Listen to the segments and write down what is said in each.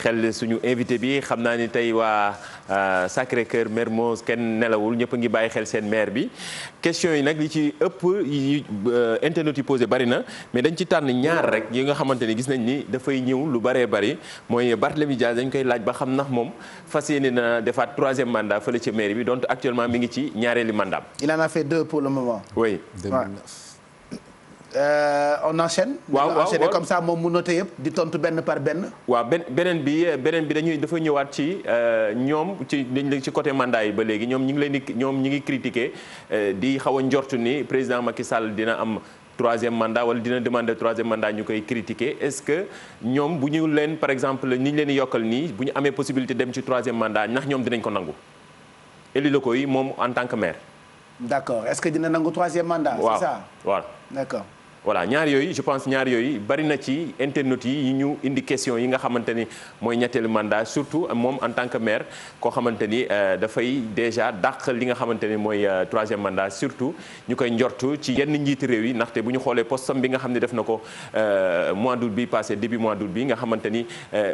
xel suñu invité bi xam naa ni tey waa Sacré-Cœur Mermoz kenn nelawul ñëpp a ngi bàyyi xel seen maire bi question yi nag li ci ëpp yi internet yi posé bari na mais dañ ci tànn ñaar rek yi nga xamante ni gis nañ ni dafay ñëw lu baree bari mooy Barthélémy Dias dañ koy laaj ba xam ndax moom fas yéene na defaat 3e mandat fële ci maire bi donc actuellement mi ngi ci ñaareeli mandat. Il en a fait 2 pour le moment. Oui. 2009. On enchaîne. waaw enchaîner comme ça moom mu noté yëpp di tontu benn par benn. waaw beneen bi dañuy dafa ñëwaat ci ñoom ci côté mandat yi ba léegi ñoom ñu ngi critiquer di xaw a njortu ni président Macky Sall dina am 3e mandat wala dina demander 3e mandat ñu koy critiquer est-ce que ñoom bu ñu leen par exemple ni ñu leen di yokkal nii bu ñu amee possibilité dem ci 3e mandat ndax ñoom dinañ ko nangu élus locaux yi moom en tant que maire. D'accord est-ce que dina nangu 3e mandat. waaw c'est ça waaw d'accord. voilà ñaar yooyu je pense ñaar yooyu bari na ci internautes yi ñu indi question yi nga xamante ni mooy ñetteelu mandat surtout moom en tant que maire koo xamante ni dafay déjà dàq li nga xamante ni mooy 3e mandat surtout ñu koy njortu ci yenn njiiti réew yi ndaxte bu ñu xoolee postam bi nga xam ne def na ko mois d'août bi passé début mois d'août bi nga xamante ni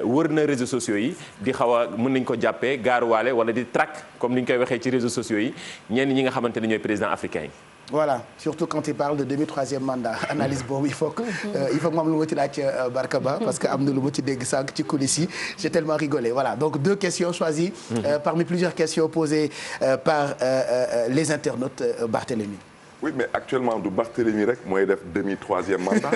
wër na réseaux sociaux yi di xaw a mën nañ ko jàppee gaaruwaale wala di track comme ni ñu koy waxee ci réseaux sociaux yi ñenn ñi nga xamante ni ñooy président africain yi. Voilà surtout quand il parle de demi 3e mandat analyse boobu il faut que moom lu ma ci laaj Barka Ba parce que am na lu ma ci dégg sànq ci coulisses yi j'ai tellement rigolé voilà donc 2 questions choisies parmi plusieurs questions posées par les internautes Barthélémy. Oui mais actuellement du Barthélémy rek mooy def demi 3e mandat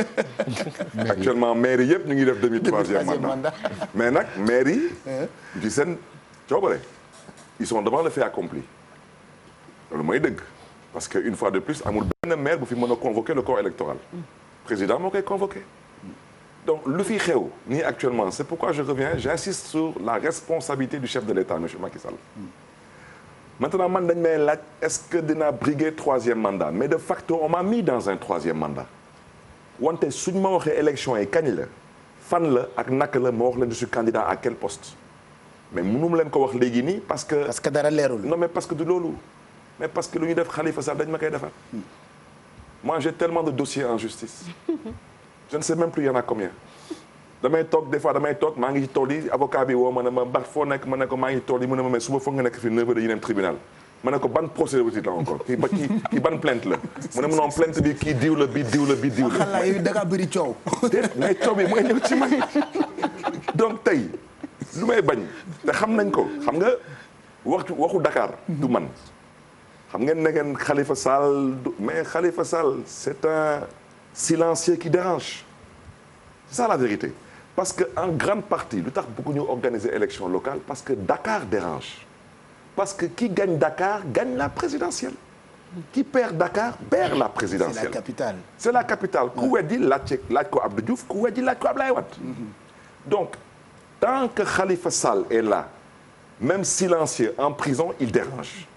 actuellement maire yi yëpp ñu ngi def demi 3e mandat mais nag maire yi di seen coobare ils sont devant le fait accompli loolu mooy dëgg. Parce que une fois de plus amul benn maire bu fi mën a convoquer le corps électoral président moo koy convoqué donc lu fi xew nii actuellement c'est pourquoi je reviens j'insiste sur la responsabilité du chef de l'État monsieur Macky Sall maintenant man dañ may laaj est-ce que dina briguer 3e mandat mais de facto on m'a mis dans un 3e mandat wante suñ ma waxee élection yi kañ la fan la ak naka la ma wax leen je suis candidat à quel poste mais mënuma leen ko wax léegi nii parce que dara leerul. non mais parce que du loolu mais parce que lu ñu def Khalifa Sall dañ ma koy defar moi j'ai tellement de dossiers en justice je ne sais même plus il y en a combien damay toog des fois damay toog maa ngi ci tool yi avocat bi woo ma ne ma Bart foo nekk ma ne ko maa ngi ci tool yi mu ne ma mais suba foog nga nekk fi 9 heures dañuy dem tribunal ma ne ko ban procédure la encore kii ban plainte la mu ne ma non plainte bi kii diw la bi diw la bi diw la. xalaat yow da ngaa bëri coow. déet mais coow bi mooy ñëw ci man donc tey lu may bañ te xam nañ ko xam nga waxu Dakar du man. xam ngeen ne ngeen Khalifa Sall mais Khalifa Sall c'est un silencieux qui dérange c'est ça la vérité parce que en grande partie lu tax bëgguñu organiser élection locale parce que Dakar dérange parce que qui gagne Dakar gagne la présidentielle qui perd Dakar perd la présidentielle. C'est la capitale. C'est la capitale ku weddi laaj ko Abdou Diouf ku weddi laaj ko Abdoulaye Wade donc tant que Khalifa Sall est là même silencieux en prison il dérange.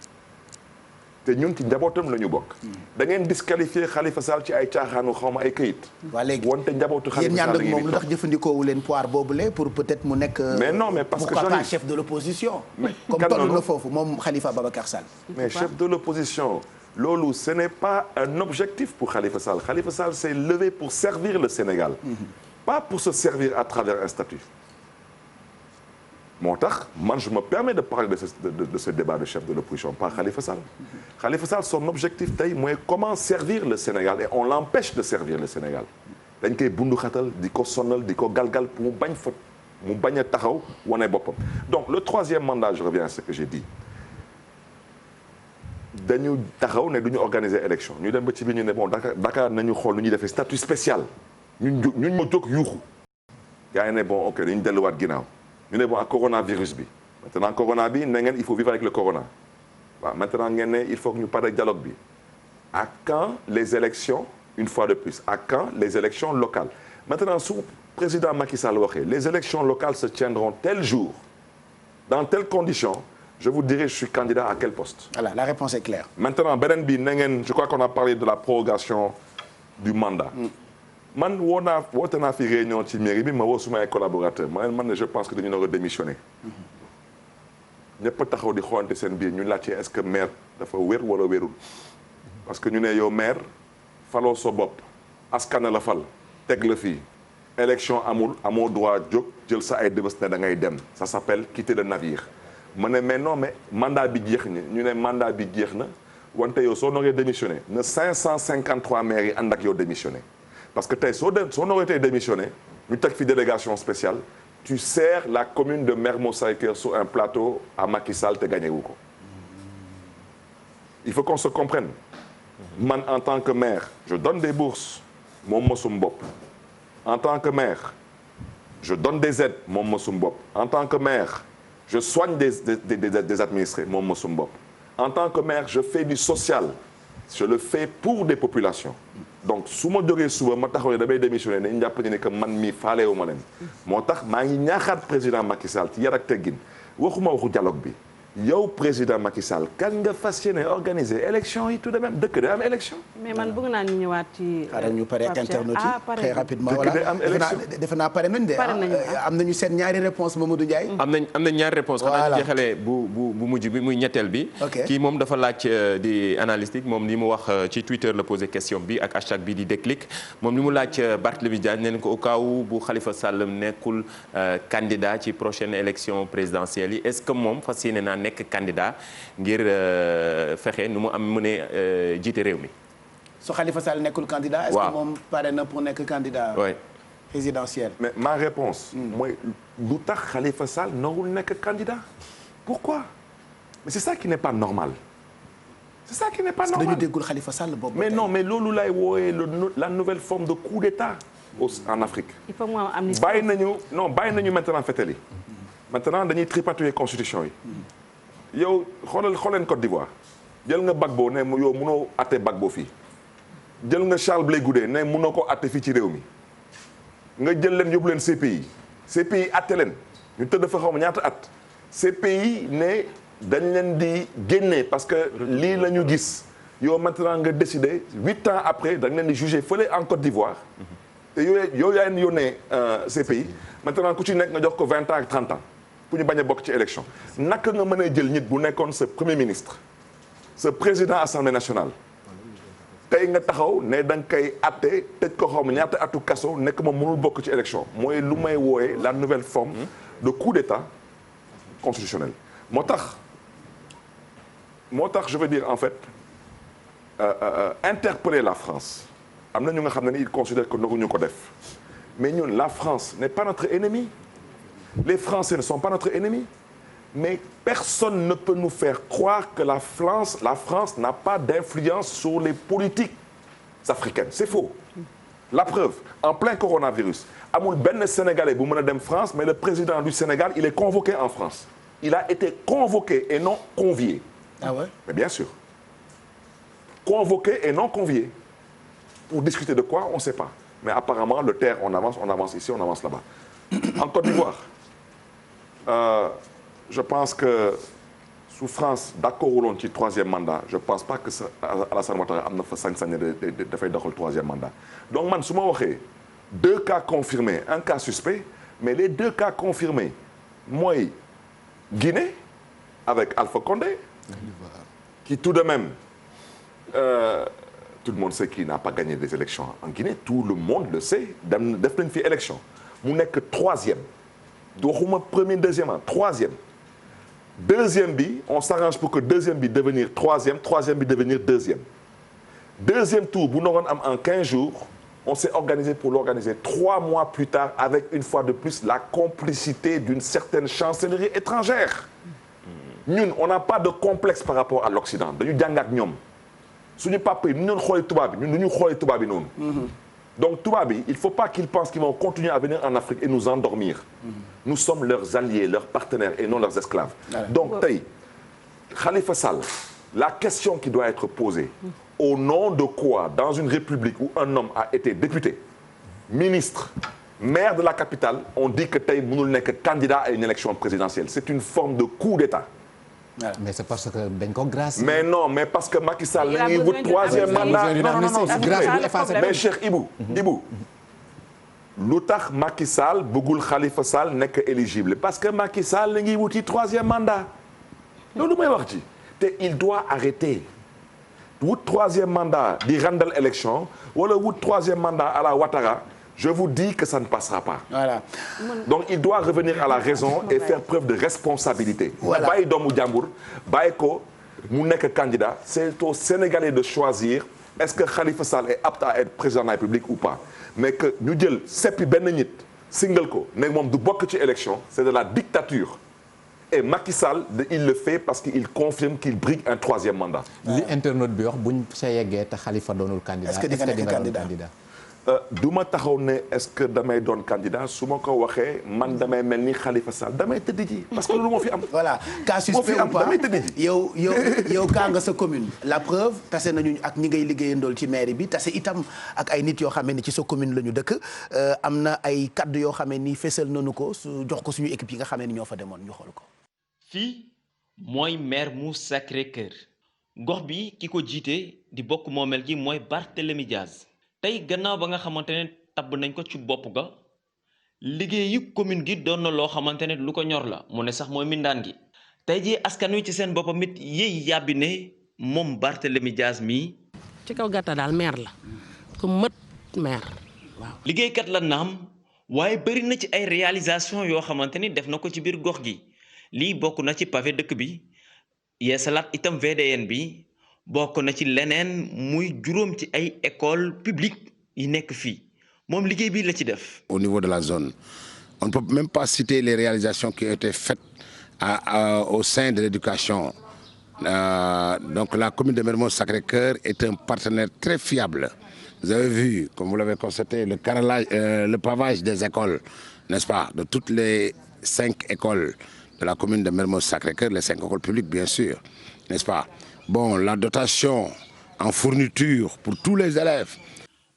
te ñun ci njabootam la ñu bokk. da ngeen disqualifier Khalifa Sall ci ay caaxaanu xaw ma ay këyit. waa léegi wante njabootu Khalifa Sall yéen ñaan moom lu tax jëfandikoo wu leen poire boobule pour peut-être mu nekk. mais non mais parce que pourquoi pas chef de l'opposition. comme toll na foofu moom Khalifa Babacar Sall. mais chef de l'opposition loolu ce n'est pas un objectif pour Khalifa Sall Khalifa Sall s'est levé pour servir le Sénégal. pas pour se servir à travers un statut. moo tax man je me permets de parler de ce débat de chef de l'opposition par Khalifa Sall. Khalifa Sall son objectif tey mooy comment servir le Sénégal et on l'empêche de servir le Sénégal dañ koy bundu xatal di ko sonal di ko galgal pour mu bañ a taxaw wane boppam donc le 3e mandat je reviens à ce que j'ai dit dañu taxaw ne du ñu organiser élection ñu dem ba ci biir ñu ne bon Dakar nañu xool nu ñuy defee statut spécial ñun ma jóg yuuxu gars yi ne bon ok dañu delluwaat ginnaaw ñu ne bon ak coronavirus bi maintenant corona bi ne ngeen il faut vivre avec le corona waaw maintenant ngeen ne il faut que ñu pare dialogue bi à quand les élections une fois de plus à quand les élections locales maintenant su président Macky Sall waxee les élections locales se tiendront tel jour dans telles conditions je vous dirai je suis candidat à quel poste. Voilà, la réponse est claire. Maintenant beneen bi ne ngeen je crois qu'on a parlé de la prorogation du mandat. man woote naa fi réunion ci mairie bi ma woo suma ay collaborateurs man je pense que dañu nar a démissionner. ñëpp taxaw di xoolante seen biir ñu laajte est-ce que maire dafa wér wala wérul parce que ñu ne yow maire faloo sa bopp askan la fal teg la fii élection amul amoo droit jóg jël sa ay dëbës ne da ngay dem ça s'appelle quitter le navire ma ne mais non mais mandat bi jeex na ñu ne mandat bi jeex na wante yow soo noree démissionné na 553 maires yi ànd ak yow démissionné parce que tey soo noree tey démissionné ñu teg fi délégation spéciale tu sers la commune de Mermoz Sacré-Cœur sur un plateau à Macky Sall te gagné wu ko il faut qu'on se comprenne man en tant que maire je donne des bourses moom mosum bopp en tant que maire je donne des aides moom mosum bopp en tant que maire je soigne des administrés moom mosum bopp en tant que maire je fais du social je le fais pour des populations donc su ma jógee suba ma taxaw ne damay démissionné ne jàpp ne que man mii faalewu ma leen moo tax maa ngi ñaaxaat président Macky Sall ci yar ak teggin waxuma waxu dialogue bi yow président Macky Sall kan nga fas yéene organiser élection yi tout de même dëkk day am élection. mais man bëgg naa ñu ñëwaat ci. xaaral ñu pare ak internautes yi très rapidement dëkk day am élection defe naa pare nañ de. am nañu seen ñaari réponse Mamadou Ndiaye. am nañ ñaari réponse xanaa ñu jeexalee bu mujj bi muy ñetteel bi. kii moom dafa laaj di analyste moom li mu wax ci Twitter la posé question bi ak hashtag bi di déclic moom li mu laaj Barthélémy Dias nee na ko au cas où bu Khalifa Sall nekkul candidat ci prochaine élection présidentielle yi est-ce que moom fas yéene naa nekk candidat ngir fexe nu mu am mëne jiite réew mi. su Khalifa Sall nekkul candidat. est-ce que moom pare na pour nekk candidat. oui présidentiel. mais ma réponse mooy lu tax Khalifa Sall narul nekk candidat. pourquoi mais c'est ça qui n'est pas normal. c'est ça qui n'est pas normal dañu déggul Khalifa Sall boobu. mais non mais loolu lay wooyee la nouvelle forme de coup d'État en Afrique. il faut mu am amnistie. bàyyi nañu maintenant fetel yi. maintenant dañuy tripatouiller constitution yi. yow xooleen Côte d'Ivoire jël nga Gbagbo ne yow mënoo atte Gbagbo fii jël nga Charles Blé Goudé ne mënoo ko atte fii ci réew mi nga jël leen yóbbu leen CPI atte leen ñu tëdd fa xaw ma ñaata at CPI ne dañ leen di génne parce que lii la ñu gis yow maintenant nga décider 8 ans après dañ leen di juger fële en Côte d'Ivoire te yow yaa leen yónnee CPI maintenant ku ci nekk nga jox ko 20 ans ak 30 ans pour ñu bañ a bokk ci élection naka nga mën a jël nit bu nekkoon sa premier ministre sa président assemblée nationale tey nga taxaw ne da nga koy atte tëj ko xaw ma ñaata atu kaso nekk moom mënul bokk ci élection mooy lu may wooyee la nouvelle forme de coup d'état constitutionnel moo tax je veux dire en fait interpeller la France am na ñu nga xam ne ils considèrent que naruñu ko def mais ñun la France n'est pas notre ennemi. Les Français ne sont pas notre ennemi, mais personne ne peut nous faire croire que la France n'a pas d'influence sur les politiques africaines. C'est faux. La preuve, en plein coronavirus, amul benn Sénégalais bu mën a dem France, mais le président du Sénégal, il est convoqué en France. Il a été convoqué et non convié. Ah ouais? Mais bien sûr. Convoqué et non convié. Pour discuter de quoi, on ne sait pas. Mais apparemment, le terre, on avance ici, on avance là-bas. En Côte d'Ivoire, je pense que sous France d'accord wuloon ci troisième mandat je pense pas que Alassane Ouattara am na fa sañ-sañ dafay doxal troisième mandat donc man su ma waxee 2 cas confirmés un cas suspect mais les 2 cas confirmés mooy Guinée avec Alpha Condé qui tout de même tout le monde sait qu'il n'a pas gagné des élections en Guinée tout le monde le sait def nañ fi élection mu nekk troisième waxuma premier deuxième troisième deuxième bi on s'arrange pour que deuxième bi devenir troisième bi devenir deuxième tour bu naroon am en 15 jours on s'est organisé pour l'organiser 3 mois plus tard avec une fois de plus la complicité d'une certaine chancellerie étrangère ñun on n'a pas de complexe par rapport à l'Occident dañu jàng ak ñoom suñu papa yi nu ñu doon xoolee tubaab bi ñun nu ñu xoolee tubaab bi noonu donc tubaab yi il faut pas qu'ils pensent qu'ils vont continuer à venir en Afrique et nous endormir nous sommes leurs alliés leurs partenaires et non leurs esclaves donc tey Khalifa Sall la question qui doit être posée au nom de quoi dans une république où un homme a été député ministre maire de la capitale on dit que tey mënul nekk candidat à une élection présidentielle c'est une forme de coup d'État mais c'est parce que dañ ko grâce. mais non mais parce que Macky Sall la ñuy wut troisième mandat non mais Cheikh Ibou lu tax Macky Sall bëggul Khalifa Sall nekk éligible parce que Macky Sall la ñuy wuti troisième mandat loolu may wax ci te il doit arrêter wut troisième mandat di randal élection wala wut troisième mandat à la Ouattara je vous dis que ça ne passera pas. Voilà. Donc il doit revenir à la raison et faire preuve de responsabilité. Voilà. bàyyi doomu jàmbur bàyyi ko mu nekk candidat c'est aux Sénégalais de choisir est-ce que Khalifa Sall est apte à être président de la République ou pas mais que ñu jël seppi benn nit single ko ne moom du bokk ci élection c'est de la dictature. Et Macky Sall il le fait parce qu'il confirme qu'il brigue un troisième mandat. li internaute bi wax buñ sa yeggee te Khalifa doonul candidat. est-ce que di nga nekk candidat du ma taxaw ne est-ce que damay doon candidat su ma ko waxee man damay mel ni Khalifa Sall damay tëdd ji parce que loolu moo fi am. voilà cas suspect ou pas damay tëdd ji. yow kaa nga sa commune. la preuve tase nañu ak ñi ngay liggéeyandool ci mairie bi tase itam ak ay nit yoo xam ne ci sa commune la ñu dëkk am na ay kaddu yoo xam ne ni fésal nañu ko su jox ko suñu équipe yi nga xam ne ñoo fa demoon ñu xool ko. fii mooy Mermoz Sacré-Cœur gox bi ki ko jiite di bokk moomeel gi mooy Barthélémy Dias tey gannaaw ba nga xamante ne tabb nañ ko ci bopp ga liggéeyu commune gi doon na loo xamante ne lu ko ñor la mu ne sax mooy mindaan gi tey jii askan wi ci seen boppam it yéey yàbbi ne moom Barthélémy Dias mii ci kaw gàtta daal maire la ku mët maire waaw. liggéeykat la naam waaye bëri na ci ay réalisation yoo xamante ni def na ko ci biir gox gi lii bokk na ci pavé dëkk bi yeesalaat itam VDN bi bokk na ci leneen muy juróom ci ay école publique yi nekk fii moom liggéey bi la ci def. Au niveau de la zone on ne peut même pas citer les réalisations qui ont été faites au sein de l'éducation donc la commune de Mermoz Sacré-Cœur est un partenaire très fiable. Vous avez vu, comme vous l'avez constaté, le carrelage, le pavage des écoles, n'est-ce pas, de toutes les 5 écoles de la commune de Mermoz Sacré-Cœur, les 5 écoles publiques bien sûr, n'est-ce pas. Bon, la dotation en fourniture pour tous les élèves.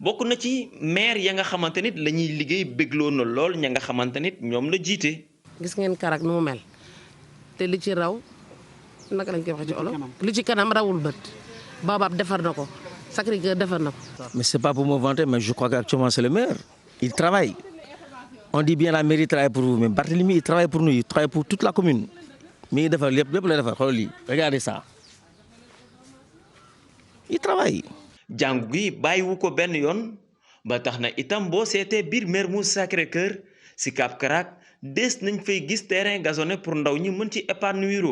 bokk na ci maire ya nga xamante nit la ñuy liggéey bégloo na lool ña nga xamante nit ñoom la jiite. gis ngeen karak nu mu mel te li ci raw naka lañ koy waxee ci olof li ci kanam rawul bët Baobab defar na ko Sacré-Cœur defar na ko. Mais c'est pas pour me vanter, mais je crois qu'actuellement c'est le maire. Il travaille. On dit bien la mairie travaille pour vous, mais Barthélémy il travaille pour nous, il travaille pour toute la commune. Mais il defar lépp lay defar xool lii regardez ça. Il travaille. jàngu gi bàyyiwu ko benn yoon ba tax na itam boo seetee biir Mermoz Sacré-Cœur si Cap Karak des nañ fay gis terrain gazonné pour ndaw ñi mën ci épanouir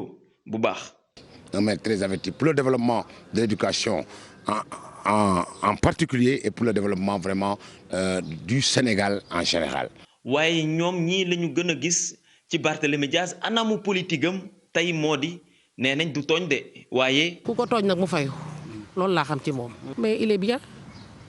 bu baax. Un maire très averti pour le développement de l'éducation en particulier et pour le développement vraiment du Sénégal en général. waaye ñoom ñii la ñu gën a gis ci Barthélémy Dias anamu politique am tey moo di nee nañ du tooñ de waaye. ku ko tooñ nag mu fayu loolu laa xam ci moom. mais il est bien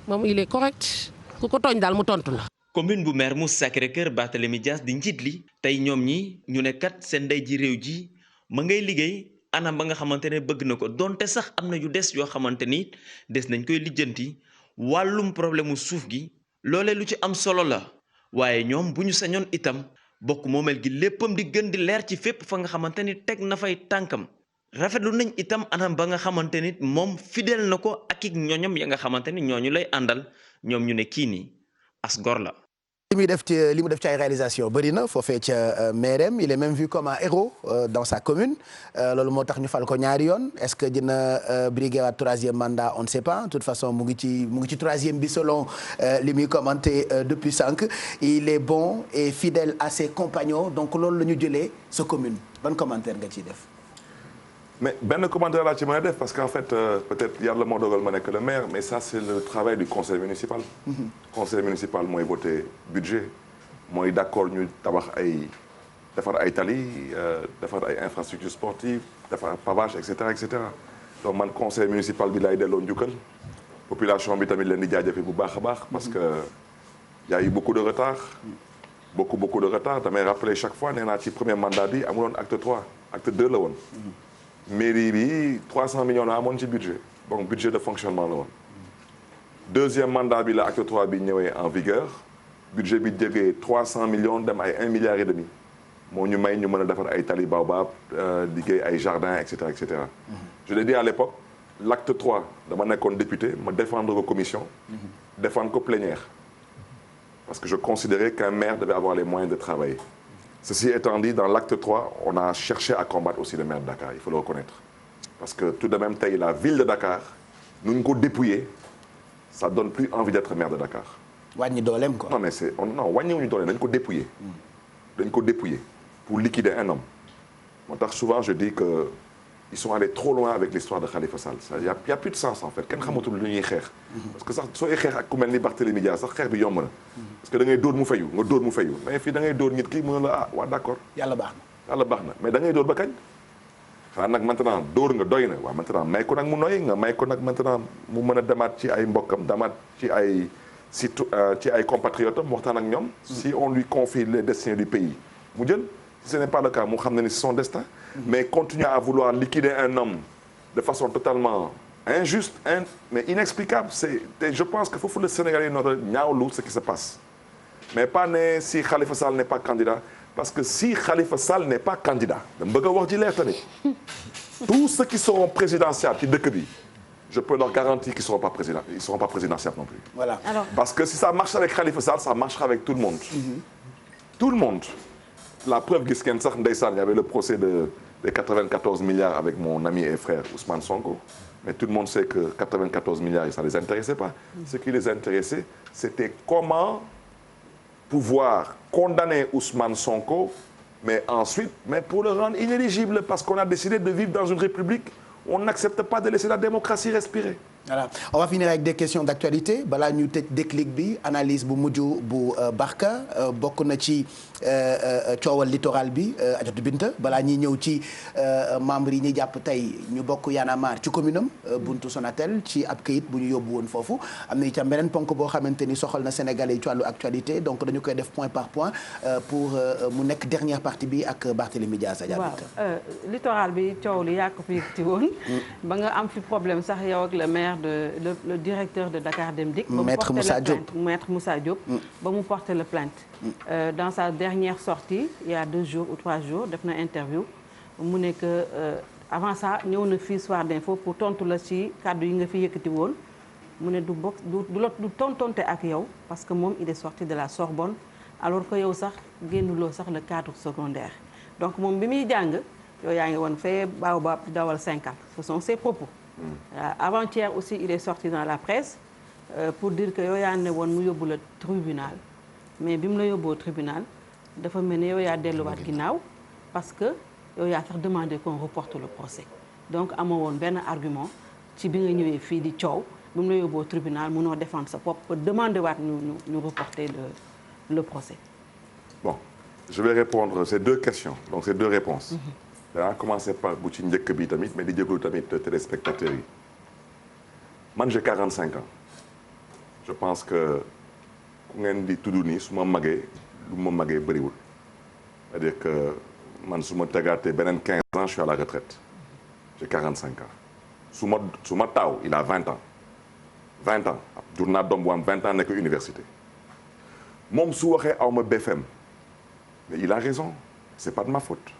moom il est correct ku ko tooñ daal mu tontu la. commune bu Mermoz Sacré-Cœur Barthélémy Dias di njiit li tey ñoom ñi ñu ne kat seen ndey ji réew ji ma ngay liggéey anam ba nga xamante ne bëgg na ko donte sax am na yu des yoo xamante ni des nañ koy lijjanti wàllum problème mu suuf gi loolee lu ci am solo la waaye ñoom bu ñu sañoon itam bokk moomeel gi léppam di gën di leer ci fépp fa nga xamante ni teg na fay tànkam rafetlu nañ itam anam ba nga xamante ni moom fidèle na ko ak i ñoñom ya nga xamante ni ñooñu lay àndal ñoom ñu ne kii nii as gor la. li mu def ci ay réalisation bëri na foofee ca mairem il est même vu comme un héros dans sa commune loolu moo tax ñu fal ko ñaari yoon est-ce que dina briguer waat troisième mandat on ne sait pas de toute façon mu ngi ci troisième bi selon li muy commenté depuis sànq il est bon et fidèle à ses compagnons donc loolu la ñu jëlee sa commune ban commentaire nga ciy def. mais benn commentaire laa ci mën a def parce qu'en fait peut-être yàlla moo dogal ma nekk le maire mais ça c'est le travail du conseil municipal. Conseil municipal mooy voter budget mooy d'accord ñu tabax defar ay tali defar ay infrastructures sportives defar pavage et cetera et cetera donc man conseil municipal bi laay delloo njukkal population bi tamit leen di jaajëfe bu baax a baax parce que y a eu beaucoup de retard beaucoup de retard damay rappeler chaque fois nee naa ci premier mandat bi amuloon acte 3 acte 2 la woon. mairie bi 300 millions la amoon ci budget donc budget de fonctionnement la woon deuxième mandat bi la acte 3 bi ñëwee en vigueur budget bi jógee 300 millions dem ay 1 milliard et demi moo ñu may ñu mën a defar ay tali Baobab liggéey ay jardin et cetera et cetera. Je l'ai dit à l'époque l'acte 3 dama nekkoon député ma défendre ko commission défendre ko plénière parce que je considérais qu'un maire devait avoir les moyens de travailler. Ceci étant dit, dans l'acte 3, on a cherché à combattre aussi le maire de Dakar, il faut le reconnaître. Parce que tout de même, la ville de Dakar, nous nous dépouiller, ça ne donne plus envie d'être maire de Dakar. wàññi dooleem quoi. non mais c'est non wàññiwuñu dooleem dañ ko dépouiller. dañ ko dépouiller pour liquider un homme. moo tax souvent je dis que ils sont allés trop loin avec l'histoire de Khalifa Sall il y a plus de sens en fait kenn xamatul lu ñuy xeex. parce que sax sooy xeex ak ku mel ni Barthélémy Dias sax xeex bi yomb na. parce que da ngay dóor mu fayu nga dóor mu fayu mais fii da ngay dóor nit ki mën la ah waa d'accord. yàlla baax na mais da ngay dóor ba kañ. xanaa nag maintenant dóor nga doy na waaw maintenant may ko nag mu noy nga may ko nag maintenant mu mën a demaat ci ay mbokkam demaat ci ay ci ay compatriotes am waxtaan ak ñoom. si on lui confie les destinées du pays mu jël. si ce n'est pas le cas mu xam ne ni c'est son destin. mais continuer à vouloir liquider un homme de façon totalement injuste mais inexplicable je pense que foofu le Sénégalais yi noonu ñaawlu ce qui se passe. mais pas ne si Khalifa Sall n'est pas candidat parce que si Khalifa Sall n'est pas candidat dama bëgg a wax ji leer tamit tous ceux qui seront présidentiables ci dëkk bi je peux leur garantir qu'ils seront pas présidentiables non plus. Voilà. Alors, parce que si ça marche avec Khalifa Sall ça marchera avec tout le monde. Tout le monde. La preuve gis ngeen sax ndeysaan il y avait le procès des 94 milliards avec mon ami et frère Ousmane Sonko mais tout le monde sait que 94 milliards ça les intéressait pas. Ce qui les intéressait c'était comment pouvoir condamner Ousmane Sonko mais ensuite pour le rendre inéligible parce qu'on a décidé de vivre dans une république où on n'accepte pas de laisser la démocratie respirer. Voilà on va finir avec des questions d'actualité balaa ñu tëj déclic bi analyse bu mujj bu Barka bokk na ci coowal littoral bi Adjatou Binta balaa ñuy ñëw ci membres yi ñuy jàpp tey ñu bokk Y'en a marre ci commune am buntu Sonatel ci ab kayit bu ñu yóbbu woon foofu am na itam beneen ponk boo xamante ni soxal na Sénégalais yi ci wàllu actualité donc dañu koy def point par point pour mu nekk dernière partie bi ak Barthélémy Dias. Adjatou Binta waaw littoral bi coow li yaa ko fi yëkkati woon ba nga am fi problème sax yow ak le maire le directeur de Dakar Dem Dikk. Maître Moussa Diop ba mu porter la plainte. Dans sa dernière sortie il y a 2 jours ou 3 jours def na interview mu ne que avant ça ñëw na fii Soir d'Info pour tontu la ci kàddu yi nga fi yëkkati woon mu ne du tontonte ak yow parce que moom il est sorti de la Sorbonne alors que yow sax génnuloo sax le cadre secondaire donc moom bi muy jàng yow yaa ngi woon fee Baobab di dawal 50 ce sont ses propos. Avant-hier aussi il est sorti dans la presse pour dire que yow yaa ne woon mu yóbbu la tribunal mais bi mu la yóbboo tribunal dafa mel ne yow yaa delluwaat ginnaaw parce que yow yaa tax demandé qu'on reporte le procès donc amoo woon benn argument ci bi nga ñëwee fii di coow bi mu la yóbboo tribunal mënoo défendre sa bopp demandé waat ñu reporter le procès. Bon, je vais répondre ces 2 questions donc ces 2 réponses. danaa commencer par bu ci njëkk bi tamit mais di jégalu tamit téléspectateurs yi man j'ai 45 ans je pense que ku ngeen di tudd nii su ma magee lu ma magee bëriwul c'est-à-dire que man su ma tegaatee beneen 15 ans je suis à la retraite j'ai 45 ans su ma taaw il a 20 ans jur naa doom bu am 20 ans nekk université moom su waxee aw ma BFM mais il a raison c'est pas de ma faute.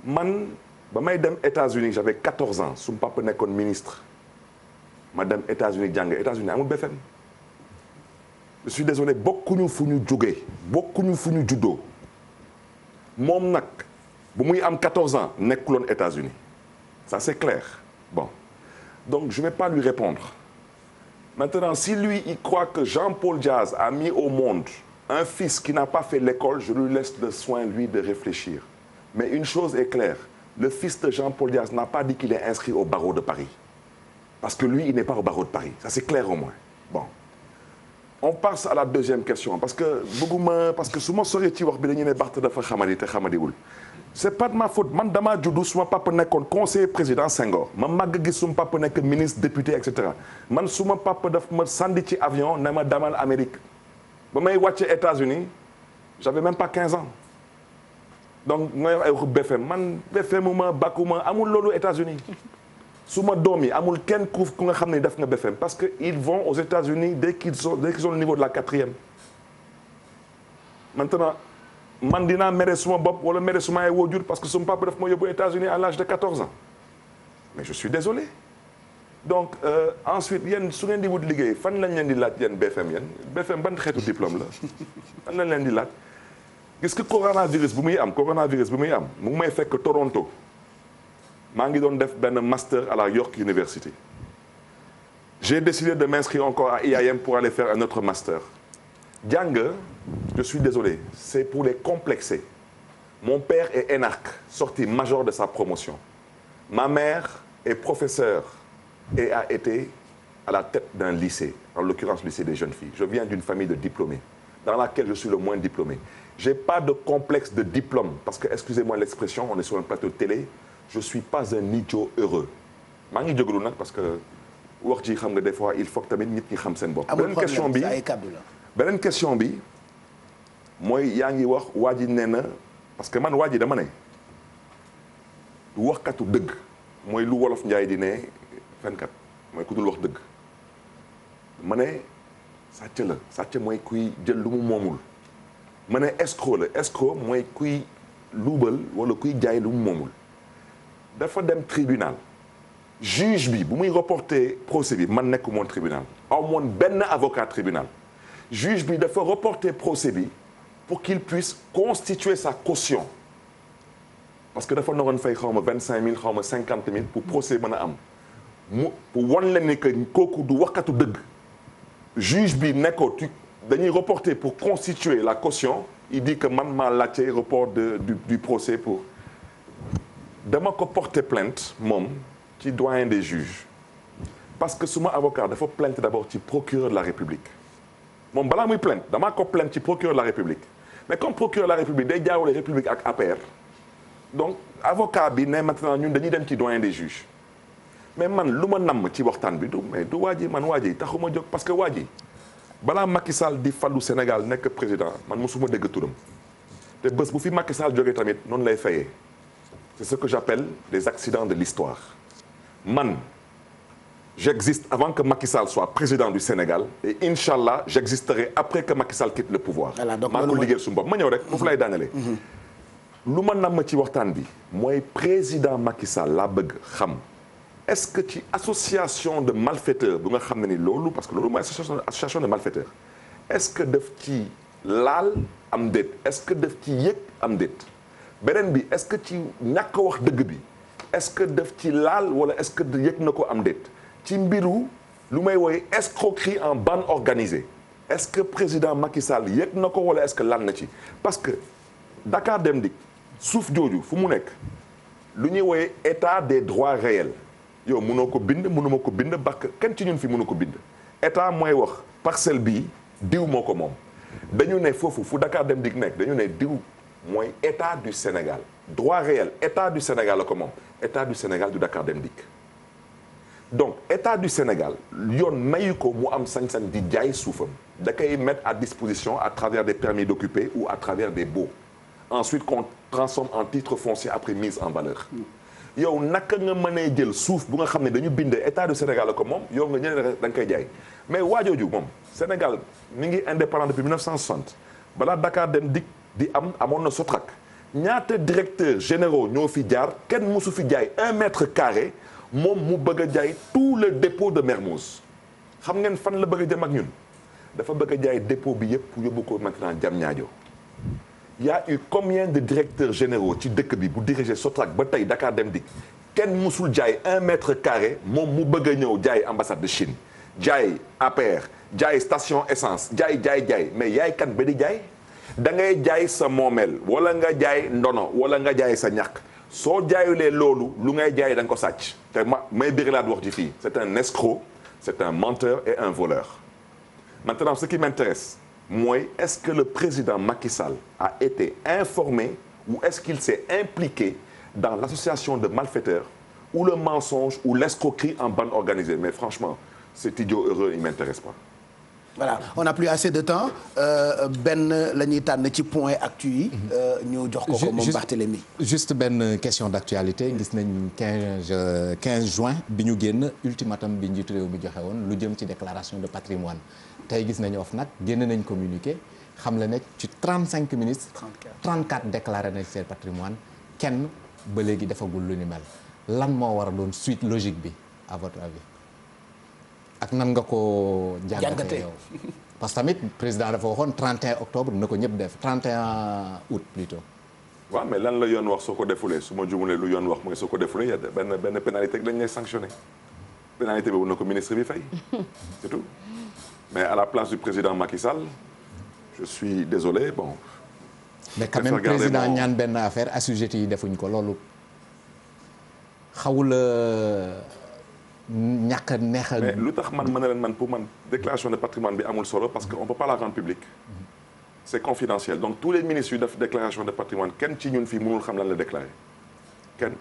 man ba may dem États-Unis j'avais 14 ans su ma papa nekkoon ministre ma dem États-Unis jàng États-Unis amul BFM je suis désolé bokkuñu fu ñu jógee bokkuñu fu ñu juddoo moom nag bu muy am 14 ans nekkuloon États-Unis ça c'est clair bon donc je vais pas lui répondre maintenant si lui il croit que Jean-Paul Diaz a mis au monde un fils qui n'a pas fait l'école je lui laisse le soin lui de réfléchir. Mais une chose est claire, le fils de Jean-Paul Diaz n'a pas dit qu'il est inscrit au barreau de Paris. Parce que lui, il n'est pas au barreau de Paris. Ça, c'est clair au moins. Bon. On passe à la deuxième question. Parce que su ma soree ci wax bi dañu ne Barth dafa xamadi te xamadiwul. C'est pas de ma faute. Man dama juddu suma papa nekkoon conseiller président Senghor. Ma màgg gis suma papa nekk ministre député et cetera. Man suma papa daf ma sandi ci avion ne ma demal Amérique. Ba may wàcce États-Unis, j'avais même pas 15 ans. donc nga wax ay waxu BFM man BFM ma bakkuma amul loolu États-Unis su ma doom yi amul kenn ku nga xam ne def nga BFM parce que ils vont aux États-Unis dès qu'ils ont le niveau de la 4e. Maintenant man dinaa mere suma bopp wala mere suma ay waajur parce que suma papa daf ma yóbbu États-Unis à l'âge de 14 ans mais je suis désolé donc ensuite yéen su ngeen di wut liggéey fan lañ leen di laaj yéen BFM yéen BFM ban xeetu diplôme la fan lañ leen di laaj. gis nga coronavirus bu muy am mu ngi may fekk Toronto maa ngi doon def benn master à la York University j'ai décidé de m'inscrire encore à IIM pour aller faire un autre master jàng je suis désolé c'est pour les complexés mon père est énarque sorti major de sa promotion ma mère est professeure et a été à la tête d'un lycée en l'occurrence lycée des jeunes filles je viens d'une famille de diplômés dans laquelle je suis le moins diplômé j'ai pas de complexe de diplôme parce que excusez-moi l'expression on est sur un plateau de télé je suis pas un idiot heureux maa ngi jógalu nag parce que wax ji xam nga des fois il faut que tamit nit ñi xam seen bopp. beneen question bi beneen question bi mooy yaa ngi wax waa ji nee na parce que man waa ji dama ne du waxkatu dëgg mooy lu wolof njaay di ne fenkat mooy ku dul wax dëgg ma ne sàcc la sàcc mooy kuy jël lu mu moomul ma ne escroc la escroc mooy kuy luubal wala kuy jaay lu mu moomul dafa dem tribunal juge bi bu muy reporter procès bi man nekku moon tribunal aw moon benn avocat tribunal juge bi dafa reporter procès bi pour qu'il puisse constituer sa caution parce que dafa naroon fay xaw ma 25000 xaw ma 50000 pour procès mën a am mu pour wan leen ni que kooku du waxkatu dëgg juge bi nekkoo dañuy reporter pour constituer la caution il dit que man maa laajte report du procès pour dama ko porter plainte moom ci doyen des juges parce que suma avocat dafa plainte d'abord ci procureur de la République moom balaa muy plainte damaa ko plainte ci procureur de la République mais comme procureur de la République day jaawale République ak APR donc avocat bi ne maintenant ñun dañuy dem ci doyen des juges mais man lu ma namm ci waxtaan bi du waa ji man waa ji taxuma jóg parce que waa ji balaa Macky Sall di fallu Sénégal nekk président man mosuma dégg turam te bés bu fi Macky Sall jógee tamit noonu lay fayee c'est ce que j'appelle des accidents de l'histoire man j'existe avant que Macky Sall soit président du Sénégal et Inch'Allah j'existerai après que Macky Sall quitte le pouvoir maa ko liggéeyal suñu bopp ma ñëw rek foofu lay daanale lu ma namm ci waxtaan bi mooy président Macky Sall laa bëgg xam est-ce que ci association de malfaiteurs bu nga xam ne ni loolu parce que loolu mooy association de malfaiteurs est-ce que daf ci laal am déet est-ce que daf ci yëg am déet beneen bi est-ce que ci ñàkk wax dëgg bi est-ce que daf ci laal wala est-ce que yëg na ko am déet ci mbiru lu may wooye escroquerie en bande organisée est-ce que président Macky Sall yëg na ko wala est-ce que lan na ci parce que Dakar Dem Dikk suuf jooju fu mu nekk lu ñuy wooye état des droits réels yow mënoo ko bind mënuma ko bind parce que kenn ci ñun fi mënu ko bind état mooy wax parcelle bii diw moo ko moom dañu ne foofu fu Dakar Dem Dikk nekk dañu ne diw mooy état du Sénégal droit réel état du Sénégal la ko moom état du Sénégal du Dakar Dem Dikk donc état du Sénégal yoon mayu ko mu am sañ-sañ di jaay suufam da koy mettre à disposition à travers des permis d'occuper ou à travers des baux ensuite qu'on transforme en titre foncier après mise en valeur yow naka nga mënee jël suuf bu nga xam ne dañu bind état du Sénégal la ko moom yow nga ñëne da nga koy jaay mais waajooju moom Sénégal mi ngi indépendant depuis 1960 balaa Dakar Dem Dikk di amoon na Sotrac ñaata directeurs généraux ñoo fi jaar kenn mosu fi jaay 1 mètre carré moom mu bëgg a jaay tout le dépôt de Mermoz xam ngeen fan la bëgg a jëm ak ñun dafa bëgg a jaay dépôt bi yëpp pour yóbbu ko maintenant Diamniadio y a eu combien de directeurs généraux ci dëkk bi bu diriger Sotrac ba tey Dakar Dem Dikk kenn musul jaay 1 mètre carré moom mu bëgg a ñëw jaay ambassade de Chine jaay APR jaay station essence jaay mais yaay kan ba di jaay da ngay jaay sa moomeel wala nga jaay ndono wala nga jaay sa ñàkk soo jaayulee loolu lu ngay jaay da nga ko sàcc te may bëri laa wax ci fii c'est un escroc c'est un menteur et un voleur maintenant ce qui m'intéresse mooy est-ce que le président Macky Sall a été informé ou est-ce qu'il s'est impliqué dans l'association de malfaiteurs ou le mensonge ou l'escroquerie en bande organisée mais franchement cet idiot heureux il m'intéresse pas. Voilà on n'a plus assez de temps benn la ñuy tànn ci point actu yi. ñu jox ko moom Barthélémy. juste benn question d'actualité gis nañ 15 juin bi ñu génn ultimatum bi njiitu réew mi joxe woon lu jëm ci déclaration de patrimoine tey gis nañu OFNAC génn nañ communiqué xam la ne ci 35 ministres. 34 déclaré nañ seen patrimoine kenn ba léegi defagul lu ni mel lan moo war a doon suite logique bi à votre avis. ak nan nga ko jàngatee yow parce que tamit président dafa waxoon 31 octobre na ko ñëpp def 31 août plutôt. waaw mais lan la yoon wax soo ko defulee su ma jumulee lu yoon wax mooy soo ko defulee y a benn pénalité dañ lay sanctionné pénalité boobu na ko ministre bi fay c'est tout mais à la place du président Macky Sall je suis désolé bon. mais quand même président ñaan benn affaire assujetti yi defuñ ko loolu xawul ñàkk a neex a. mais lu tax man mën na leen man pour man déclaration de patrimoine bi amul solo parce que on peut pas la rendre publique. c'est confidentiel donc tous les ministres yu def déclaration de patrimoine kenn ci ñun fii mënul xam lan la déclaré kenn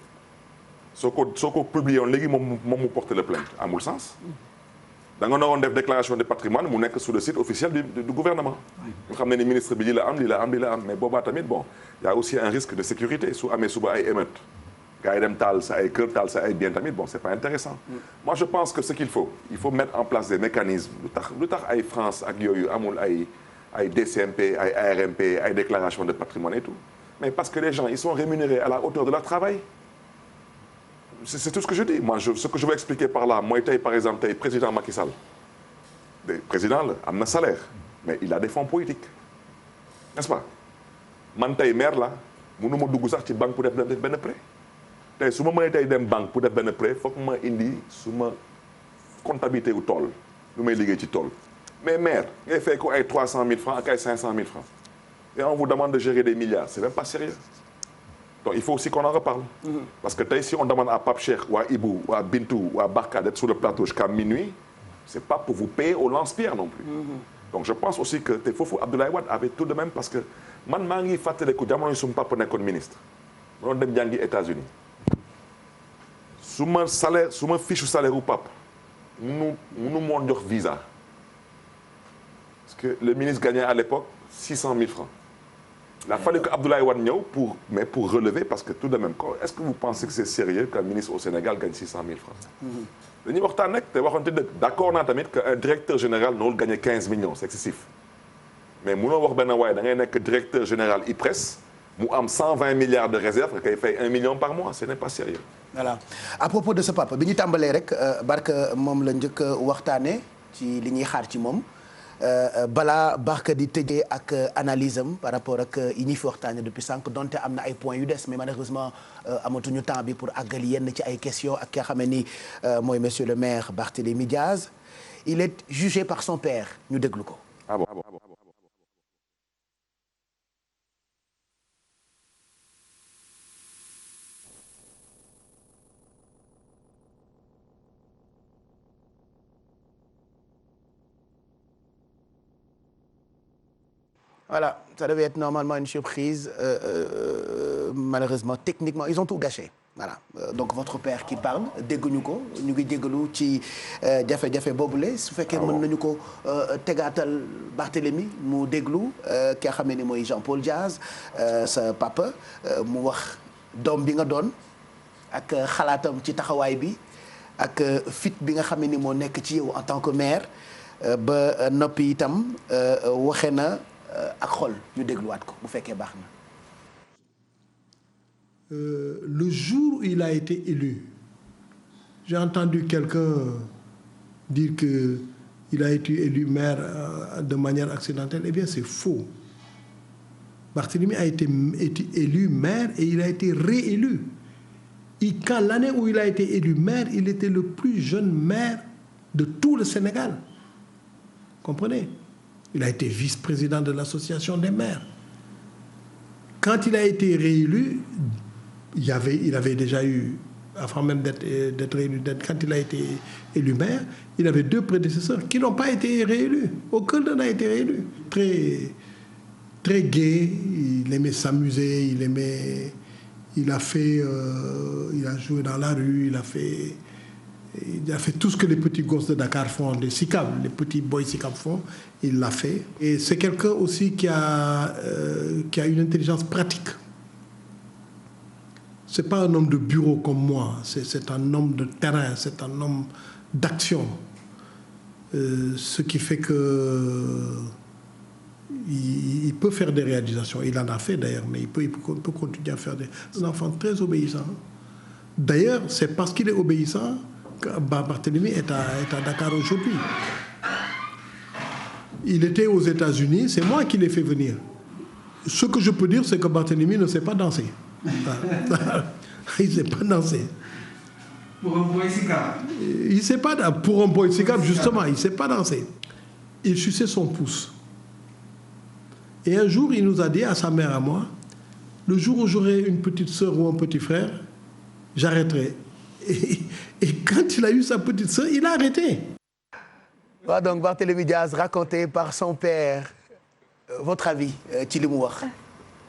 soo ko publié woon léegi moom mu porter le plainte amul sens. da nga naroon def déclaration de patrimoine mu nekk sur le site officiel du gouvernement. ñu xam ne ni ministre bi lii la am mais boobaa tamit bon y a aussi un risque de sécurité su amee suba ay émeutes. gars yi dem taal sa ay kër taal sa ay bien tamit bon c'est pas intéressant. moi je pense que ce qu'il faut mettre en place des mécanismes lu tax ay France ak yooyu amul ay DCMP ay ARMP ay déclaration de patrimoine et tout mais parce que les gens ils sont rémunérés à la hauteur de leur travail. c'est tout ce que je dis moi ce que je veux expliquer par là mooy tey par exemple tey président Macky Sall président la am na salaire mais il a des fonds politiques n'est-ce pas man tey maire la mënu ma dugg sax ci banque pour def benn prêt tey su ma mënee tey dem banque pour def benn prêt foog ma indi su ma comptabilité wu tool lu may liggéey ci tool mais maire ngay fay ko ay 300 000 francs ak ay 500 000 francs et on vous demande de gérer des milliards c'est même pas sérieux donc il faut aussi qu'on en reparle. Parce que tey si on demande à Pape Cheikh ou à Ibou ou à Bintou ou à Barka d'être sur le plateau jusqu'à minuit c'est pas pour vous payer au lance-pierre non plus. Donc je pense aussi que te foofu Abdoulaye Wade avait tout de même parce que man maa ngi fàttaliku jamono yi suma papa nekkoon ministre ma doon dem jàngi États-Unis su ma fiche salaire u pap munu moon jox visa parce que le ministre gagnait à l'époque 600 000 francs. Il a fallu que Abdoulaye Wade ñëw pour relever parce que tout de même est-ce que vous pensez que c'est sérieux qu'un ministre au Sénégal gagne 600 000 francs. dañuy waxtaan nag te waxante dëgg d'accord naa tamit que un directeur général noonu gagner 15 millions c'est excessif mais munoo wax benn waaye da ngay nekk directeur général IPRES mu am 120 milliards de réserves nga koy fay 1 million par mois ce n'est pas sérieux. Voilà à propos de ce papa bi ñu tàmbalee rek Barka moom la njëkk a waxtaanee ci li ñuy xaar ci moom. balaa Barka di tëjee ak analyse am par rapport ak yi ñuy fi waxtaanee depuis sànq donte am na ay points yu des mais malheureusement amatuñu temps bi pour àggali yenn ci ay questions ak ki nga xam ne ni mooy monsieur le maire Barthélémy Diaz il est jugé par son père ñu déglu ko. Ah bon. Voilà, ça devait être normalement une surprise. Malheureusement, techniquement, ils ont tout gâché. Voilà, donc votre père qui parle dégguñu ko ñu ngi jéggalu ci jafe-jafe boobule su fekkee mën nañu ko tegaatal Barthélémy mu déglu ki nga xam ne ni mooy Jean-Paul Diaz sa papa mu wax doom bi nga doon ak xalaatam ci taxawaay bi ak fit bi nga xam ne ni moo nekk ci yow en tant que maire ba noppi itam waxe na ak xol ñu dégluwaat ko bu fekkee baax na. Le jour où il a été élu, j'ai entendu quelqu'un dire qu'il a été élu maire de manière accidentelle. Eh bien, c'est faux. Barthélémy a été élu maire et il a été réélu. Et quand l'année où il a été élu maire, il était le plus jeune maire de tout le Sénégal. Comprenez? Il a été vice-président de l'association des maires. Quand il a été réélu, il avait déjà eu, avant même d'être réélu, quand il a été élu maire, il avait deux prédécesseurs qui n'ont pas été réélus. Aucun d'eux n'a été réélu. Très, très gai, il aimait s'amuser, il a joué dans la rue, il a fait tout ce que les petits gosses de Dakar font, des SICAP, les petits boys SICAP font, il l'a fait. Et c'est quelqu'un aussi qui a une intelligence pratique. C'est pas un homme de bureau comme moi, c'est un homme de terrain, c'est un homme d'action. Ce qui fait que il peut faire des réalisations. Il en a fait d'ailleurs, mais il peut continuer à faire C'est un enfant très obéissant. D'ailleurs, c'est parce qu'il est obéissant que Barthélémy est à Dakar aujourd'hui. Il était aux États-Unis, c'est moi qui l'ai fait venir. Ce que je peux dire, c'est que Barthélémy ne sait pas danser. Il ne sait pas danser. Pour un boy SICAP. Il sait pas, pour un boy SICAP, justement, il ne sait pas danser. Il suçait son pouce. Et un jour, il nous a dit à sa mère, à moi, le jour où j'aurai une petite sœur ou un petit frère, j'arrêterai. Et quand il a eu sa petite sœur, il a arrêté. waaw donc Barthélémy Dias raconté par son père votre avis ci li mu wax.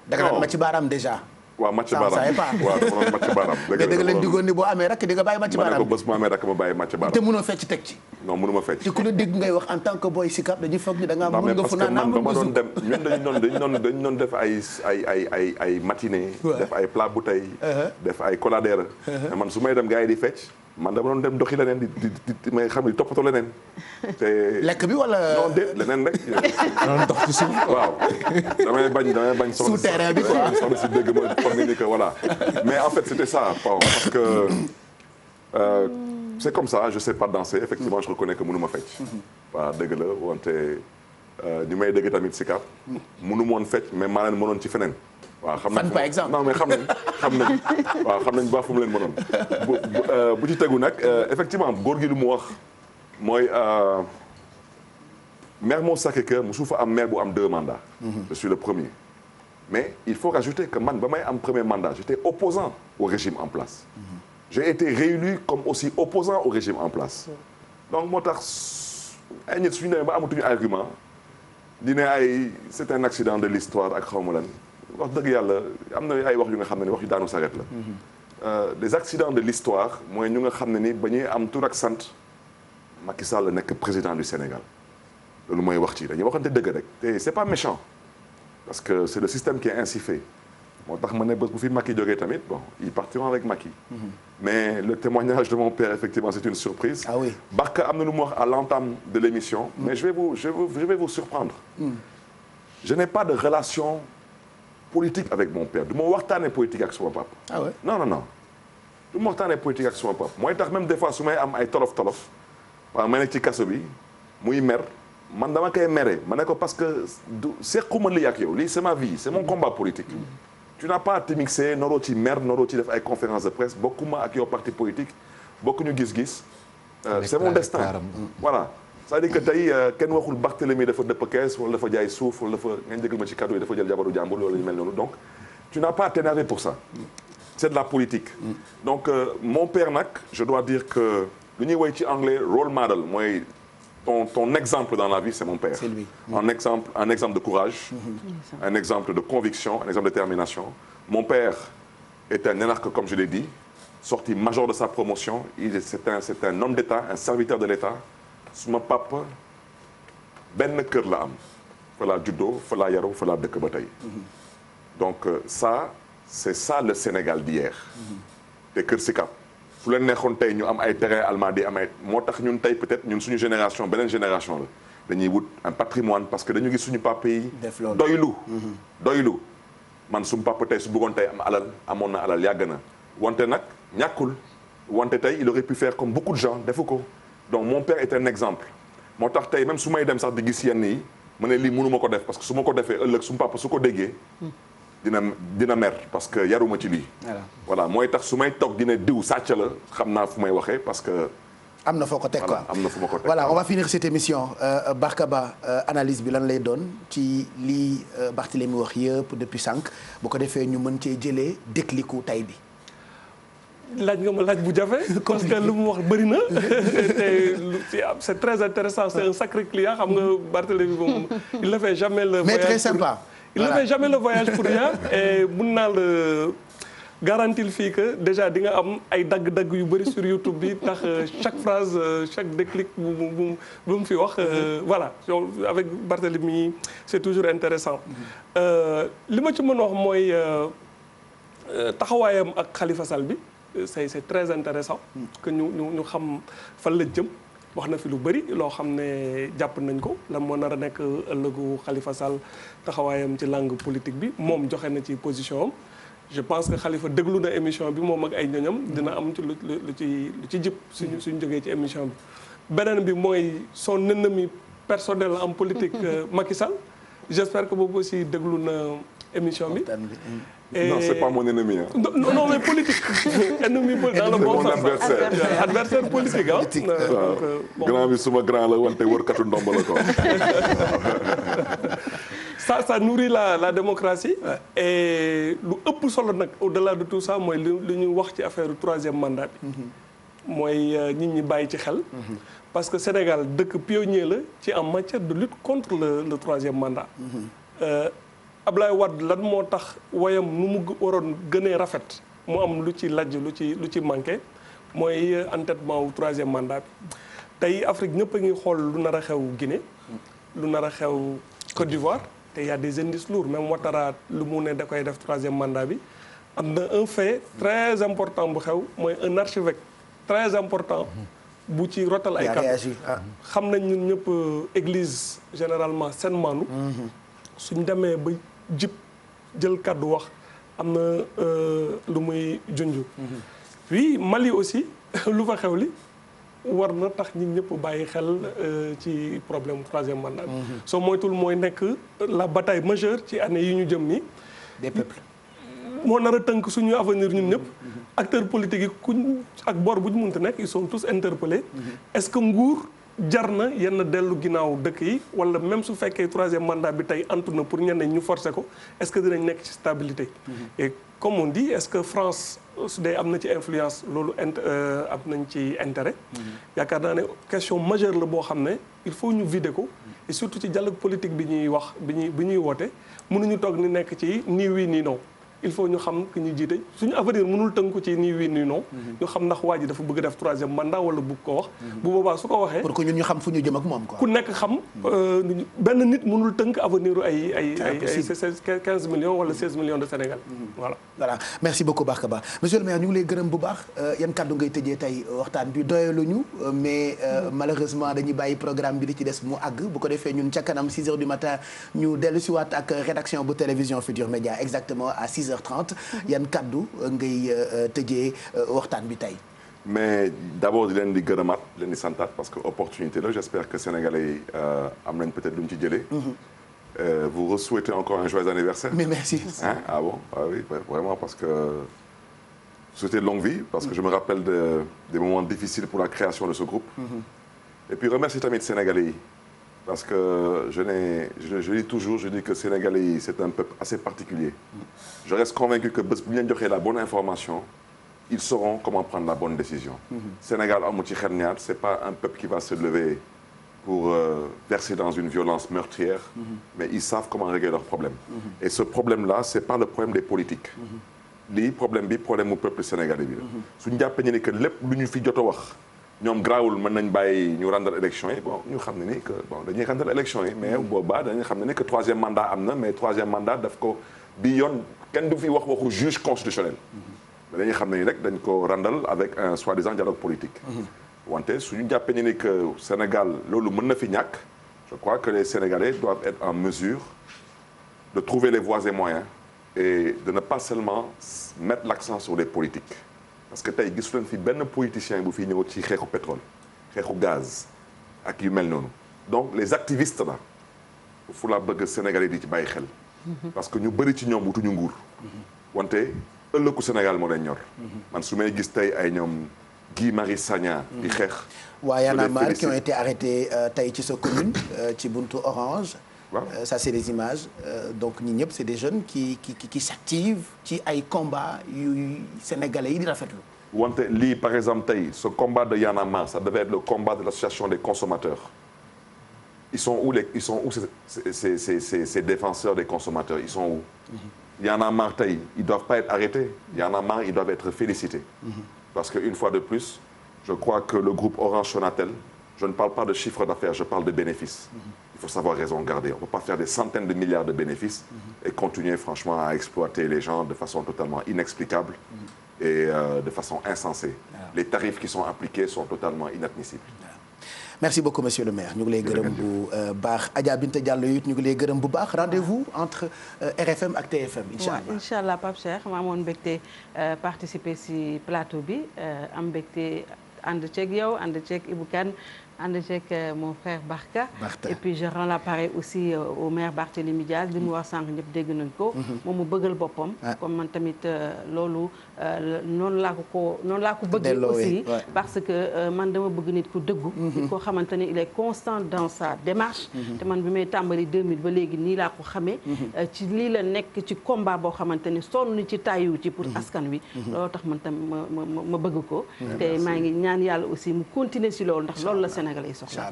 da nga naan ma ci baaraam déjà. waaw màcc baaraam waaw dama doon màcc baaraam. mais dëgg leen digoon ni boo amee rakk di nga bàyyi màcc baaraam. ma ne ko bés mu amee rakk ma bàyyi màcc baaraam. te mënoo fecc teg ci. non mënuma fecc. te ku la dégg ngay wax en tant que boy Sicap dañuy foog ni da ngaa mën nga fu naan naa mën nga doon dem ñun dañu doon def ay matinée. def ay plat bouteille. def ay coladère. man su may dem gars yi di fecc. man dama doon dem doxi leneen di may xam ni toppatoo leneen. te lekk bi wala. non de leneen rek. doon dox ci suuf. waaw damay bañ. sous terrain bi quoi soxna si dégg ma foog ni que voilà. mais en fait c'était ça parce que c'est comme ça je sais pas danser effectivement je reconnais que mënuma fecc. waaw dëgg la wante ñu may dégg tamit Sicap. mënu moon fecc mais maa leen mënoon ci feneen. waaw xam nañ par exemple non mais xam nañ waaw xam nañ baax fu mu leen mënoon bu ci tegu nag effectivement góor gi lu mu wax mooy Mermoz Sacré-Cœur mosu fa am maire bu am 2 mandats. Je suis le premier. Mais il faut rajouter que man ba may am premier mandat j'étais opposant au régime en place. J'ai été réélu comme aussi opposant au régime en place. Donc moo tax ay nit suñu demee ba amatuñu argument di ne ay c'est un accident de l'histoire ak xaw ma lan. wax dëgg yàlla am na ay wax yu nga xam ne ni wax yu daanu saret la. des accidents de l'histoire mooy ñu nga xam ne ni ba ñuy am tur ak sant Macky Sall nekk président du Sénégal loolu mooy wax ci dañuy waxante dëgg rek te c'est pas méchant parce que c'est le système qui est ainsi fait moo tax ma ne bés bu fi Macky jógee tamit bon ils partiront avec Macky. Mais le témoignage de mon père effectivement c'est une surprise. Ah oui. Barka am na lu mu wax à l'entame de l'émission. Mais je vais vous surprendre. Je n'ai pas de relation politique avec mon père du ma waxtaanee politique ak suma papa. Ah ouais? Non du ma waxtaanee politique ak suma papa mooy tax même des fois su may am ay tolof waaw ma nekk ci kaso bi muy mer man dama koy mere ma ne ko parce que du sequma lii ak yow lii c'est ma vie c'est mon combat politique. Tu n'as pas à t'immiscer noroo ci mer noroo ci def ay conférence de presse bokkuma ak yow parti politique bokkuñu gis-gis. C'est mon destin voilà. c'est-à-dire que tey kenn waxul Barthélémy dafa dëpp kees wala dafa jaay suuf wala dafa ngeen jégal ma ci kàddu yi dafa jël jabaru jàmbur wala ñu mel noonu donc tu n'as pas à t'énerver pour ça. C'est de la politique. Donc mon père nag je dois dire que lu ñuy woy ci anglais role model mooy ton exemple dans la vie c'est mon père. C'est lui. Un exemple de courage. Un exemple de conviction, un exemple de détermination. Mon père est un énarque comme je l'ai dit, sorti major de sa promotion. C'est un homme d'État, un serviteur de l'État. Suma papa benn kër la am fa laa juddoo fa laa yaroo fa laa dëkk ba tey donc ça c'est ça le Sénégal d'hier te Kër Sicap fu leen neexoon tey ñu am ay terrain Almadies am ay moo tax ñun tey peut-être ñun suñu génération beneen génération la dañuy wut un patrimoine parce que dañu gis suñu papa yi doylu man suñu papa tey su bëggoon tey am alal amoon na alal yàgg na wante nag ñàkkul wante tey il aurait pu faire comme beaucoup de gens defu ko donc mon père est un exemple moo tax tey même su may dem sax di gis yenn yi ma ne lii mënu ma ko def parce que su ma ko defee ëllëg su papa su ko déggee dina mer parce que yaruma ci lii. voilà mooy tax su may toog dina diw sàcc la xam naa fu may waxee parce que. am na foo ko teg quoi am na fu ma ko teg. voilà on va finir cette émission Barka Ba analyse bi lan lay doon ci lii Barthélémy wax yëpp depuis sànq bu ko defee ñu mën cee jëlee déclicu tay bi. laaj nga ma laaj bu jafe parce que lu mu wax bëri na te c'est très intéressant c'est un sacré client xam nga Barthélémy moom il ne fait jamais le voyage. Mais très sympa. Il ne fait jamais le voyage pour rien et mun naa la garantir fii que déjà di nga am ay dagg-dagg yu bëri sur YouTube bi tax chaque phrase chaque déclic bu mu fi wax voilà avec Barthélémy c'est toujours intéressant li ma ci mën a wax mooy taxawaayam ak Khalifa Sall bi c'est très intéressant que ñu xam fan la jëm wax na fi lu bëri loo xam ne jàpp nañ ko lan moo nar a nekk ëllëgu Khalifa Sall taxawaayam ci langue politique bi moom joxe na ci position am je pense que Khalifa déglu na émission bi moom ak ay ñoñam dina am ci lu ci jib suñu jógee ci émission bi beneen bi mooy son ennemi personnel en politique Macky Sall j'espère que boobu aussi déglu na émission bi. Non, c'est pas mon ennemi. Hein. Non, mais politique. Ennemi dans le bon sens. Adversaire politique. Grand bi suma grand la wante wërkatu ndomba la ko. ça nourrit la démocratie. Et lu ëpp solo nag au-delà de tout ça mooy li ñu wax ci affaire troisième mandat bi. mooy nit ñi bàyyi ci xel. parce que Sénégal dëkk pionnier la ci en matière de lutte contre le troisième mandat. Ablaye Wade lan moo tax woyam nu mu waroon gënee rafet mu am lu ci lajj lu ci manqué mooy entêtement wu troisième mandat bi. tey Afrique ñëpp a ngi xool lu nar a xew Guinée. lu nar a xew Côte d'Ivoire te y a des indices lourds même Ouattara lu mu ne da koy def troisième mandat bi am na un fait très important bu xew mooy un archevêque très important bu ci rotal ay kàddu xam nañ ñun ñëpp église généralement seen maandu suñ demee ba jib jël kàddu wax am na lu muy junj puis Mali aussi lu fa xew li war na tax ñi ñëpp bàyyi xel ci problème troisième mandat bi soo moytul mooy nekk la bataille majeure ci année yi ñu jëm nii des peuples moo nar a tënk suñu avenir ñun ñëpp acteurs politiques yi kuñ ak bor bu ñu munti nekk ils sont tous interpellés est-ce que nguur jar na yenn dellu ginnaaw dëkk yi wala même su fekkee troisième mandat bi tey antu na pour ñenn ñu forcer ko est-ce que dinañ nekk ci stabilité et comme on dit est-ce que France su dee am na ci influence loolu am nañ ci intérêt yaakaar naa ne question majeure la boo xam ne il faut ñu vider ko et surtout ci dialogue politique bi ñuy wax bi ñuy woote mënuñu toog ni nekk ci nii oui nii non il faut ñu xam que ñu jiite suñu avenir mënul tënku ci nii oui nii non ñu xam ndax waa ji dafa bëgg def troisième mandat wala bëgg ko wax bu boobaa su ko waxee pour que ñun ñu xam fu ñu jëm ak moom quoi ku nekk xam benn nit mënul tënk avenir ay 15 millions wala 16 millions de Sénégal voilà merci beaucoup Barka Ba monsieur le maire ñu ngi lay gërëm bu baax yan kàddu ngay tëjee tey waxtaan bi doyaluñu mais malheureusement dañuy bàyyi programme bi di ci des mu àgg bu ko defee ñun ca kanam 6 heures du matin ñu dellu si waat ak rédaction bu télévision Futur Média exactement à 6h30 yan kaddu ngay tëjee waxtaan bi tey. mais d'abord di leen di gërëmaat leen di santaat parce que opportunité la j'espère que sénégalais yi am nañ peut-être lu ñu ci jëlee. vous souhaitez encore un joyeux anniversaire. mais merci. Hein? Ah bon? Ah oui, vraiment parce que souhaiter longue vie parce que je me rappelle des moments difficiles pour la création de ce groupe. Et puis remercier tamit sénégalais yi. Parce que je dis toujours, je dis que Sénégalais yi c'est un peuple assez particulier. Je reste convaincu que bés bu ñu leen joxee la bonne information, ils sauront comment prendre la bonne décision. Sénégal amu ci xel ñaar, c'est pas un peuple qui va se lever pour verser dans une violence meurtrière, mais ils savent comment régler leurs problèmes. Et ce problème-là, c'est pas le problème des politiques. lii problème bi problème mu peuple sénégalais bi la. suñu jàppee ni que lépp lu ñu fi jot a wax. ñoom grawul mën nañ bàyyi ñu randal élection yi bon ñu xam ne ni que bon dañuy randal élection yi mais boobaa dañuy xam ne ni que troisième mandat am na mais troisième mandat daf ko bi yoon kenn du fi wax waxu juge constitutionnel. mais dañuy xam ne ni rek dañ ko randal avec un soi-disant dialogue politique. wante suñu jàppee ni que Sénégal loolu mën na fi ñàkk je crois que les Sénégalais doivent être en mesure de trouver les voies et moyens et de ne pas seulement mettre l'accent sur les politiques. parce que tey gisu leen fi benn politicien bu fi ñëw ci xeexu pétrole xeexu gaz ak yu mel noonu donc les activistes là fu la bëgg Sénégalais di ci bàyyi xel. parce que ñu bëri ci ñoom wutuñu nguur. wante ëllëgu Sénégal moo leen ñor. man su may gis tey ay ñoom Guy Marius Sagna. di xeex. waa Y en a marre qui ont été arrêtés tey ci sa commune ci buntu Orange. ça c'est des images donc ñi ñëpp c'est des jeunes qui s'activent ci ay combats yu sénégalais yi di rafetlu. wante lii par exemple tey ce combat de Y en a marre ça devait être le combat de l'association des consommateurs. ils sont où ces défenseurs des consommateurs ils sont où. Y en a marre tey ils doivent pas être arrêtés Y en a marre ils doivent être félicités. parce que une fois de plus je crois que le groupe Orange Sonatel je ne parle pas de chiffre d'affaires je parle de bénéfices. Il faut savoir raison garder. On ne peut pas faire des centaines de milliards de bénéfices et continuer franchement à exploiter les gens de façon totalement inexplicable et de façon insensée. Les tarifs qui sont appliqués sont totalement inadmissibles. Merci beaucoup monsieur le maire ñu ngi lay gërëm bu baax Adja Binta Diallo it ñu ngi lay gërëm bu baax rendez-vous entre RFM ak TFM incha allah. incha allah Pape Cheikh maa amoon mbégte participer si plateau bi am mbégte ànd ceeg yow ànd ceeg Ibou Kane ànd ceeg mon frère Barka. et puis je rends l'appareil aussi au maire Barthélémy Diaz li mu wax sànq ñëpp dégg nañ ko. moom mu bëggal boppam. comme man tamit loolu noonu laa ko bëggee aussi. parce que man dama bëgg nit ku dëggu. nit koo xamante ni il est constant dans sa démarche. te man bi may tàmbali 2000 ba léegi nii laa ko xamee. ci lii la nekk ci combat boo xamante ni sonn ci tàyyiwu ci pour askan wi. loolu tax man tam ma bëgg ko. te maa ngi ñaan yàlla aussi mu continuer si loolu ndax loolu la Sénégalais yi soxla.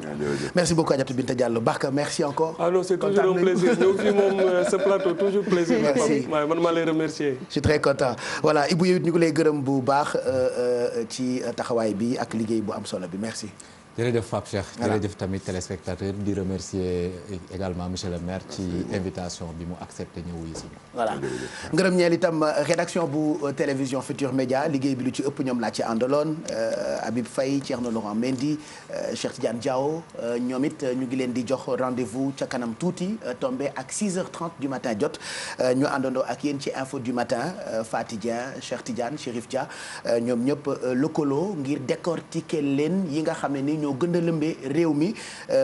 merci beaucoup Adjatou Binta Diallo Barka merci encore. ah non c'est toujours un plaisir ñëw fii moom ce plateau toujours plaisir. merci waaye man maa lay remercier. je suis très content voilà Ibou yow it ñu ngi lay gërëm bu baax ci taxawaay bi ak liggéey bu am solo bi merci. jërëjëf Pape Cheikh jërëjëf tamit téléspectateur di remercier également monsieur le maire ci invitation bi mu accepté ñëw wuyu si. voilà ngërëm ñeel itam rédaction bu télévision Futur Média liggéey bi lu ci ëpp ñoom laa ci àndaloon Habib Faye Thierno Laurent Mendy Cheikh Tidiane Diao ñoom it ñu ngi leen di jox rendez-vous ca kanam tuuti tombé ak 6h30 du matin jot ñu àndandoo ak yéen ci info du matin Faty Dieng Cheikh Tidiane Chérif Dia ñoom ñëpp lëkkaloo ngir décortiquer leen yi nga xam ne ni ñoo gën a lëmbee réew mi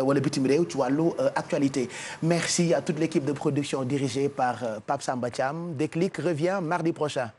wala bitim réew ci wàllu actualité. Merci à toute l'équipe de production dirigée par Pape Samba Thiam. Déclic revient mardi prochain.